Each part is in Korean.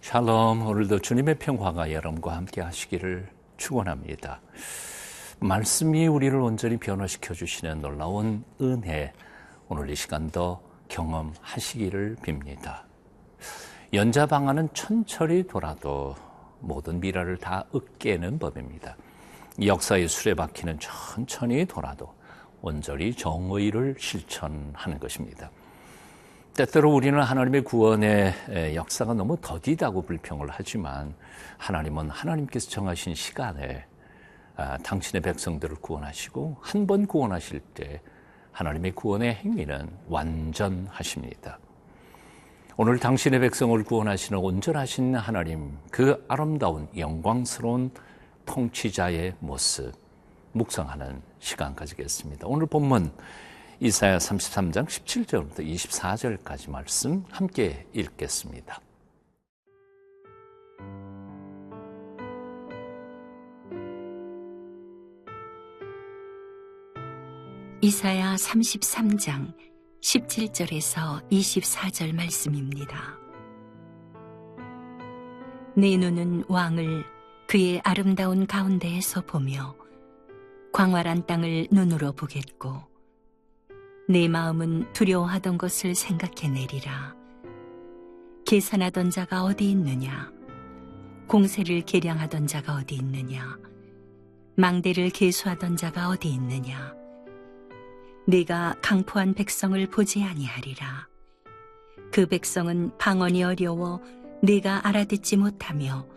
샬롬, 오늘도 주님의 평화가 여러분과 함께 하시기를 축원합니다. 말씀이 우리를 온전히 변화시켜 주시는 놀라운 은혜, 오늘 이 시간도 경험하시기를 빕니다. 연자방아는 천천히 돌아도 모든 미라를 다 으깨는 법입니다. 역사의 수레바퀴는 천천히 돌아도 온전히 정의를 실천하는 것입니다. 때때로 우리는 하나님의 구원의 역사가 너무 더디다고 불평을 하지만 하나님은 하나님께서 정하신 시간에 당신의 백성들을 구원하시고 한 번 구원하실 때 하나님의 구원의 행위는 완전하십니다. 오늘 당신의 백성을 구원하시는 온전하신 하나님, 그 아름다운 영광스러운 통치자의 모습 묵상하는 시간 가지겠습니다. 오늘 본문 이사야 33장 17절부터 24절까지 말씀 함께 읽겠습니다. 이사야 33장 17절에서 24절 말씀입니다. 내 눈은 왕을 그의 아름다운 가운데에서 보며 광활한 땅을 눈으로 보겠고 내 마음은 두려워하던 것을 생각해내리라. 계산하던 자가 어디 있느냐? 공세를 계량하던 자가 어디 있느냐? 망대를 계수하던 자가 어디 있느냐? 내가 강포한 백성을 보지 아니하리라. 그 백성은 방언이 어려워 내가 알아듣지 못하며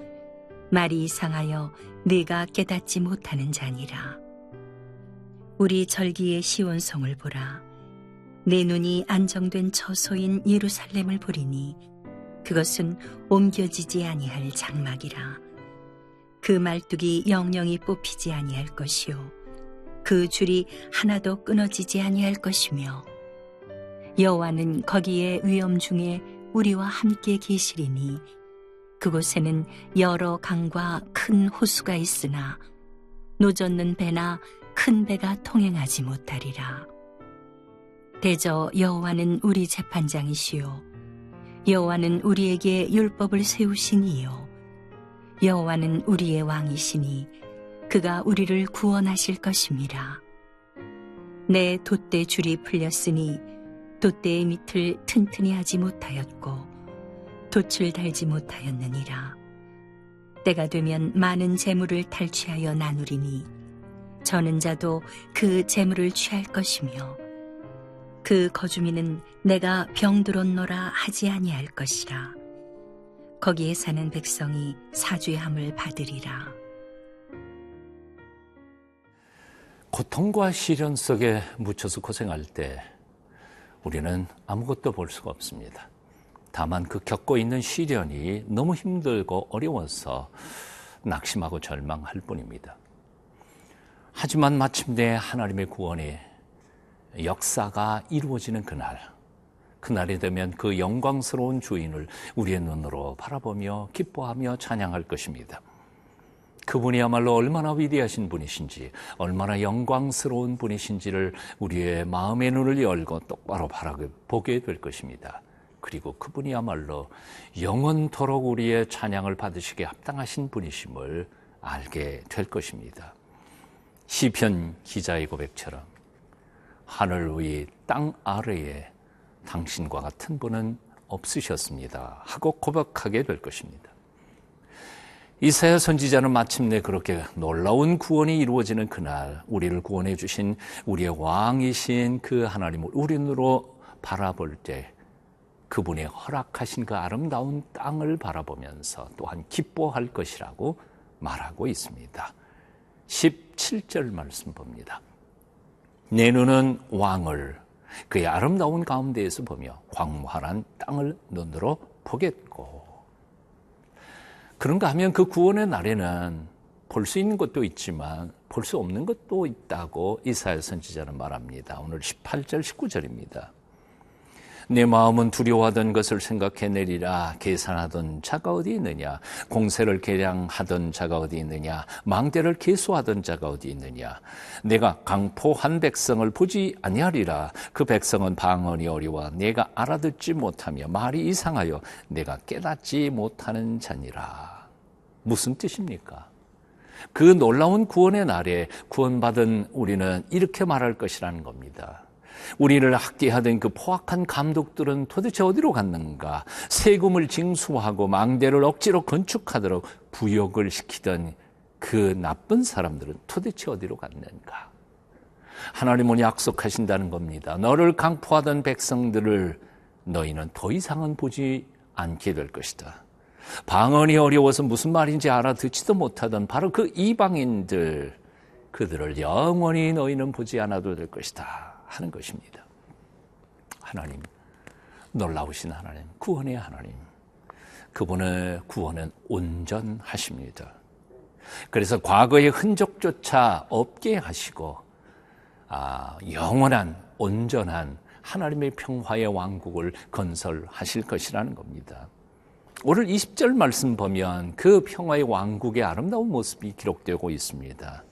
말이 이상하여 내가 깨닫지 못하는 자니라. 우리 절기의 시온성을 보라. 내 눈이 안정된 처소인 예루살렘을 보리니 그것은 옮겨지지 아니할 장막이라. 그 말뚝이 영영이 뽑히지 아니할 것이요 그 줄이 하나도 끊어지지 아니할 것이며 여호와는 거기에 위엄 중에 우리와 함께 계시리니 그곳에는 여러 강과 큰 호수가 있으나 노젓는 배나 큰 배가 통행하지 못하리라. 대저 여호와는 우리 재판장이시요 여호와는 우리에게 율법을 세우시니요 여호와는 우리의 왕이시니 그가 우리를 구원하실 것임이라. 내 돛대 줄이 풀렸으니 돛대의 밑을 튼튼히 하지 못하였고 돛을 달지 못하였느니라. 때가 되면 많은 재물을 탈취하여 나누리니 저는 자도 그 재물을 취할 것이며 그 거주민은 내가 병들었노라 하지 아니할 것이라. 거기에 사는 백성이 사죄함을 받으리라. 고통과 시련 속에 묻혀서 고생할 때 우리는 아무것도 볼 수가 없습니다. 다만 그 겪고 있는 시련이 너무 힘들고 어려워서 낙심하고 절망할 뿐입니다. 하지만 마침내 하나님의 구원의 역사가 이루어지는 그날이 되면 그 영광스러운 주인을 우리의 눈으로 바라보며 기뻐하며 찬양할 것입니다. 그분이야말로 얼마나 위대하신 분이신지, 얼마나 영광스러운 분이신지를 우리의 마음의 눈을 열고 똑바로 보게 될 것입니다. 그리고 그분이야말로 영원토록 우리의 찬양을 받으시기에 합당하신 분이심을 알게 될 것입니다. 시편 기자의 고백처럼 하늘 위 땅 아래에 당신과 같은 분은 없으셨습니다 하고 고백하게 될 것입니다. 이사야 선지자는 마침내 그렇게 놀라운 구원이 이루어지는 그날 우리를 구원해 주신 우리의 왕이신 그 하나님을 우리 눈으로 바라볼 때 그분의 허락하신 그 아름다운 땅을 바라보면서 또한 기뻐할 것이라고 말하고 있습니다. 17절 말씀 봅니다. 내 눈은 왕을 그의 아름다운 가운데에서 보며 광활한 땅을 눈으로 보겠고. 그런가 하면 그 구원의 날에는 볼 수 있는 것도 있지만 볼 수 없는 것도 있다고 이사야 선지자는 말합니다. 오늘 18절 19절입니다. 내 마음은 두려워하던 것을 생각해내리라. 계산하던 자가 어디 있느냐? 공세를 계량하던 자가 어디 있느냐? 망대를 계수하던 자가 어디 있느냐? 내가 강포한 백성을 보지 아니하리라. 그 백성은 방언이 어려워 내가 알아듣지 못하며 말이 이상하여 내가 깨닫지 못하는 자니라. 무슨 뜻입니까? 그 놀라운 구원의 날에 구원받은 우리는 이렇게 말할 것이라는 겁니다. 우리를 학대하던 그 포악한 감독들은 도대체 어디로 갔는가? 세금을 징수하고 망대를 억지로 건축하도록 부역을 시키던 그 나쁜 사람들은 도대체 어디로 갔는가? 하나님은 약속하신다는 겁니다. 너를 강포하던 백성들을 너희는 더 이상은 보지 않게 될 것이다. 방언이 어려워서 무슨 말인지 알아듣지도 못하던 바로 그 이방인들, 그들을 영원히 너희는 보지 않아도 될 것이다 하는 것입니다. 하나님, 놀라우신 하나님, 구원의 하나님, 그분의 구원은 온전하십니다. 그래서 과거의 흔적조차 없게 하시고 영원한 온전한 하나님의 평화의 왕국을 건설하실 것이라는 겁니다. 오늘 20절 말씀 보면 그 평화의 왕국의 아름다운 모습이 기록되고 있습니다.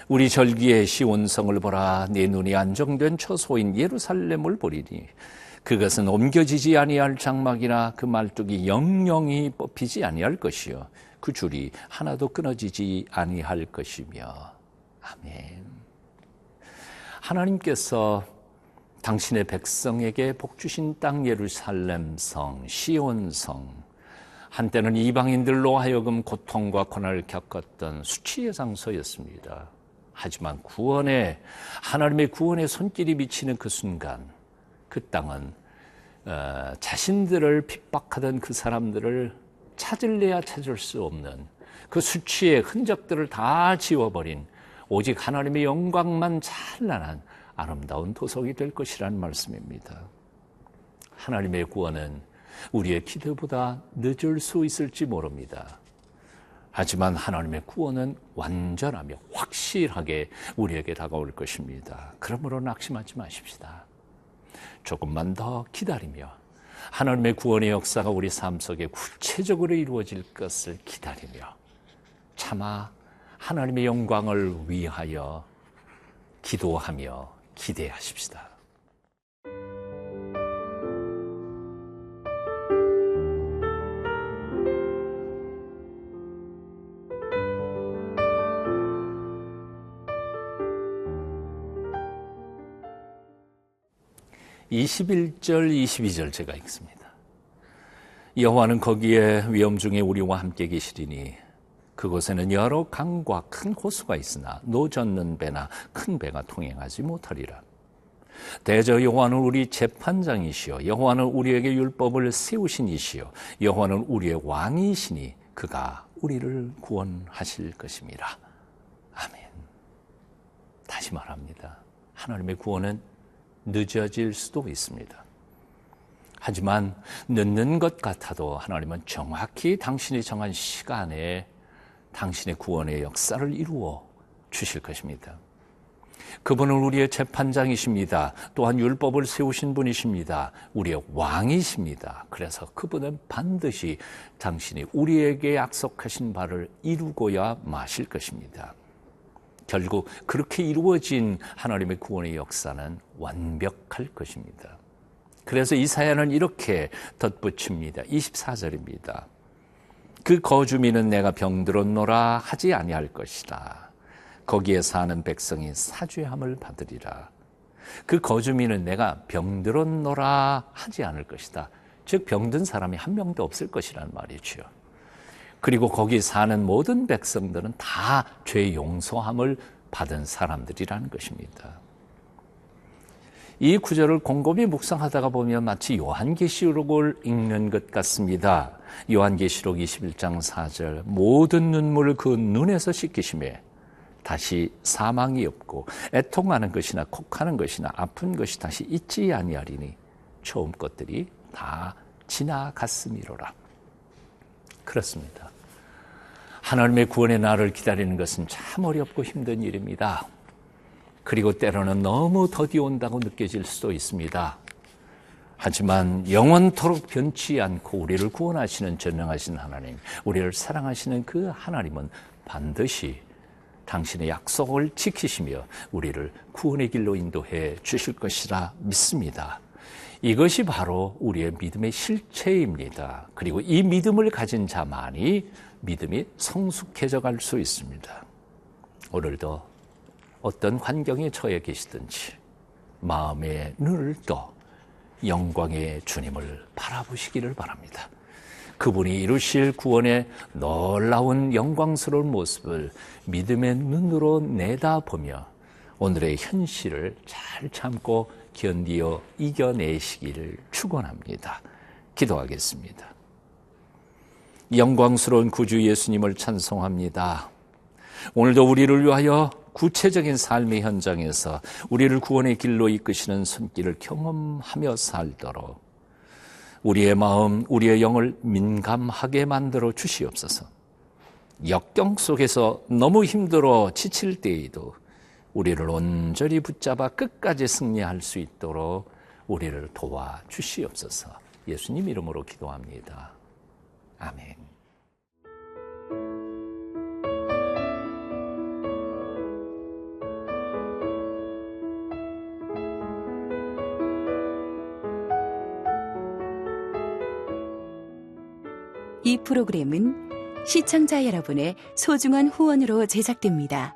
우리 절기의 시온성을 보라. 내 눈이 안정된 처소인 예루살렘을 보리니 그것은 옮겨지지 아니할 장막이나 그 말뚝이 영영이 뽑히지 아니할 것이요 그 줄이 하나도 끊어지지 아니할 것이며. 아멘. 하나님께서 당신의 백성에게 복 주신 땅 예루살렘성, 시온성, 한때는 이방인들로 하여금 고통과 고난을 겪었던 수치의 장소였습니다. 하지만 하나님의 구원의 손길이 미치는 그 순간, 그 땅은 자신들을 핍박하던 그 사람들을 찾을래야 찾을 수 없는 그 수치의 흔적들을 다 지워버린 오직 하나님의 영광만 찬란한 아름다운 도성이 될 것이라는 말씀입니다. 하나님의 구원은 우리의 기대보다 늦을 수 있을지 모릅니다. 하지만 하나님의 구원은 완전하며 확실하게 우리에게 다가올 것입니다. 그러므로 낙심하지 마십시다. 조금만 더 기다리며 하나님의 구원의 역사가 우리 삶 속에 구체적으로 이루어질 것을 기다리며 차마 하나님의 영광을 위하여 기도하며 기대하십시다. (21절) (22절) 제가 읽습니다. 여호와는 거기에 위험 중에 우리와 함께 계시리니 그곳에는 여러 강과 큰 호수가 있으나 노젓는 배나 큰 배가 통행하지 못하리라. 대저 여호와는 우리 재판장이시요 여호와는 우리에게 율법을 세우신 이시요 여호와는 우리의 왕이시니 그가 우리를 구원하실 것임이라. 아멘. 다시 말합니다. 하나님의 구원은 늦어질 수도 있습니다. 하지만 늦는 것 같아도 하나님은 정확히 당신이 정한 시간에 당신의 구원의 역사를 이루어 주실 것입니다. 그분은 우리의 재판장이십니다. 또한 율법을 세우신 분이십니다. 우리의 왕이십니다. 그래서 그분은 반드시 당신이 우리에게 약속하신 바를 이루고야 마실 것입니다. 결국 그렇게 이루어진 하나님의 구원의 역사는 완벽할 것입니다. 그래서 이사야는 이렇게 덧붙입니다. 24절입니다. 그 거주민은 내가 병들었노라 하지 아니할 것이다. 거기에 사는 백성이 사죄함을 받으리라. 그 거주민은 내가 병들었노라 하지 않을 것이다. 즉 병든 사람이 한 명도 없을 것이라는 말이죠. 그리고 거기 사는 모든 백성들은 다 죄 용서함을 받은 사람들이라는 것입니다. 이 구절을 곰곰이 묵상하다가 보면 마치 요한계시록을 읽는 것 같습니다. 요한계시록 21장 4절 모든 눈물을 그 눈에서 씻기심에 다시 사망이 없고 애통하는 것이나 곡하는 것이나 아픈 것이 다시 있지 아니하리니 처음 것들이 다 지나갔음이로라. 그렇습니다. 하나님의 구원의 날을 기다리는 것은 참 어렵고 힘든 일입니다. 그리고 때로는 너무 더디 온다고 느껴질 수도 있습니다. 하지만 영원토록 변치 않고 우리를 구원하시는 전능하신 하나님, 우리를 사랑하시는 그 하나님은 반드시 당신의 약속을 지키시며 우리를 구원의 길로 인도해 주실 것이라 믿습니다. 이것이 바로 우리의 믿음의 실체입니다. 그리고 이 믿음을 가진 자만이 믿음이 성숙해져 갈 수 있습니다. 오늘도 어떤 환경에 처해 계시든지 마음의 눈을 떠 영광의 주님을 바라보시기를 바랍니다. 그분이 이루실 구원의 놀라운 영광스러운 모습을 믿음의 눈으로 내다보며 오늘의 현실을 잘 참고 견디어 이겨내시기를 축원합니다. 기도하겠습니다. 영광스러운 구주 예수님을 찬송합니다. 오늘도 우리를 위하여 구체적인 삶의 현장에서 우리를 구원의 길로 이끄시는 손길을 경험하며 살도록 우리의 마음, 우리의 영을 민감하게 만들어 주시옵소서. 역경 속에서 너무 힘들어 지칠 때에도 우리를 온전히 붙잡아 끝까지 승리할 수 있도록 우리를 도와주시옵소서. 예수님 이름으로 기도합니다. 아멘. 이 프로그램은 시청자 여러분의 소중한 후원으로 제작됩니다.